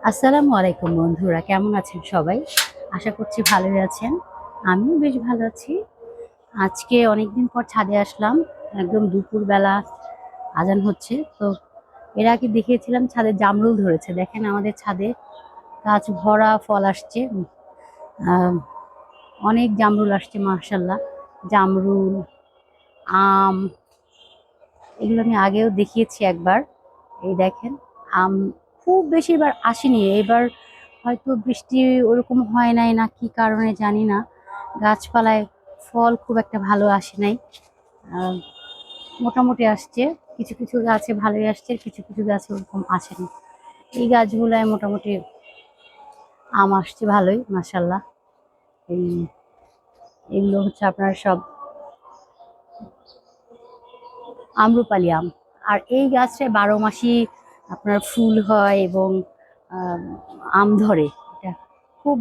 আসসালামু আলাইকুম বন্ধুরা, কেমন আছেন সবাই? আশা করছি ভালোই আছেন। আমিও বেশ ভালো আছি। আজকে অনেকদিন পর ছাদে আসলাম। একদম দুপুরবেলা আজান হচ্ছে। তো এর আগে দেখিয়েছিলাম ছাদে জামরুল ধরেছে। দেখেন আমাদের ছাদে গাছ ভরা ফল আসছে। আহ, অনেক জামরুল আসছে মাশাআল্লাহ। জামরুল, আম, এগুলো আমি আগেও দেখিয়েছি একবার। এই দেখেন আম খুব বেশি এবার আসেনি। এবার হয়তো বৃষ্টি ওরকম হয় নাই, না কি কারণে জানি না, গাছপালায় ফল খুব একটা ভালো আসে নাই। আহ, মোটামুটি আসছে, কিছু কিছু গাছে ভালোই আসছে, কিছু কিছু গাছে ওরকম আসেনি। এই গাছগুলায় মোটামুটি আম আসছে ভালোই মাশাল্লাহ। এই এগুলো হচ্ছে আপনার সব আম্রপালি আম। আর এই গাছটায় 12 মাসই আপনার ফুল হয় এবং আম, আম ধরে। এটা খুব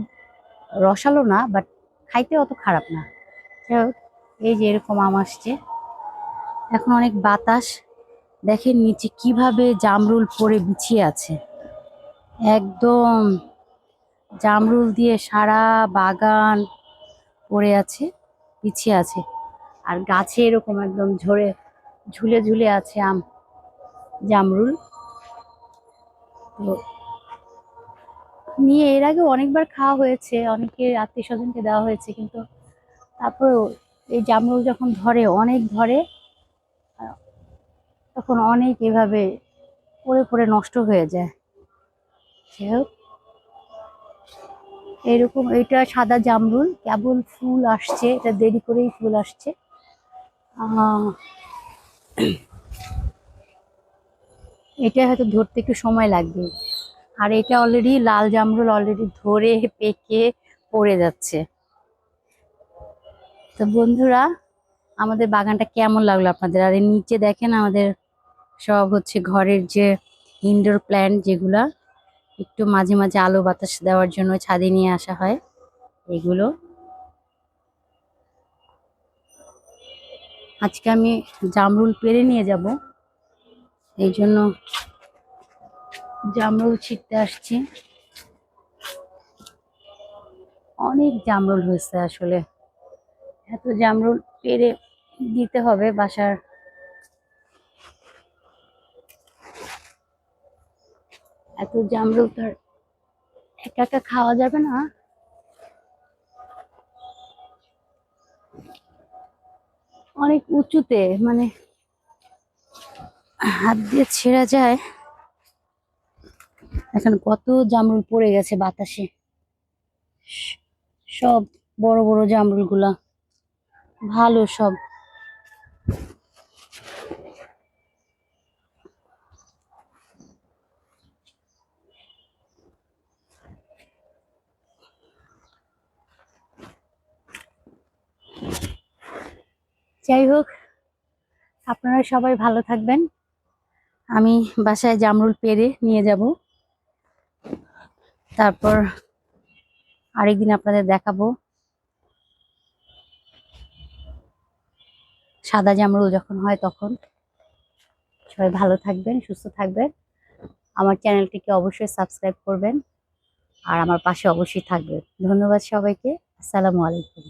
রসালো না, বাট খাইতে অত খারাপ না। যাই হোক, এই যে এরকম আম আসছে। এখন অনেক বাতাস। দেখেন নিচে কিভাবে জামরুল পড়ে বিছিয়ে আছে। একদম জামরুল দিয়ে সারা বাগান পড়ে আছে, বিছিয়ে আছে। আর গাছে এরকম একদম ঝরে ঝুলে ঝুলে আছে জামরুল। তো নিয়ে এর আগে অনেকবার খাওয়া হয়েছে, অনেকের আত্মীয় স্বজনকে দেওয়া হয়েছে, কিন্তু তারপরেও এই জামরুল যখন ধরে, অনেক ধরে, আহ, তখন অনেক এভাবে পড়ে পড়ে নষ্ট হয়ে যায়। যাই হোক, এরকম এটা সাদা জামরুল, কেবল ফুল আসছে, এটা দেরি করেই ফুল আসছে। আহ এটা হয়তো ধরতে একটু সময় লাগবে। আর এটা অলরেডি লাল জামরুল, অলরেডি ধরে পেকে পড়ে যাচ্ছে। তো বন্ধুরা, আমাদের বাগানটা কেমন লাগলো আপনাদের? আর এর নিচে দেখেন আমাদের সব হচ্ছে ঘরের যে ইনডোর প্ল্যান্ট, যেগুলা একটু মাঝে মাঝে আলো বাতাস দেওয়ার জন্য ছাদে নিয়ে আসা হয়, এগুলো। আজকে আমি জামরুল পেড়ে নিয়ে যাব, এই জন্য জামরুল ছিঁড়তে আসছি। অনেক জামরুল হয়েছে আসলে। এত জামরুল পেড়ে দিতে হবে বাসার। এত জামরুল তো আর একা একা খাওয়া যাবে না। অনেক উঁচুতে, মানে হাত দিয়ে ছেঁড়া যায়। এখন কত জামরুল পড়ে গেছে বাতাসে, সব বড় বড় জামরুল গুলা, ভালো সব। যাই হোক, আপনারা সবাই ভালো থাকবেন। আমি বাসায় জামরুল পেড়ে নিয়ে যাব, তারপর আরেকদিন আপনাদের দেখাবো সাদা জামরুল যখন হয় তখন। সবাই ভালো থাকবেন, সুস্থ থাকবেন। আমার চ্যানেলটিকে অবশ্যই সাবস্ক্রাইব করবেন, আর আমার পাশে অবশ্যই থাকবেন। ধন্যবাদ সবাইকে। আসসালামু আলাইকুম।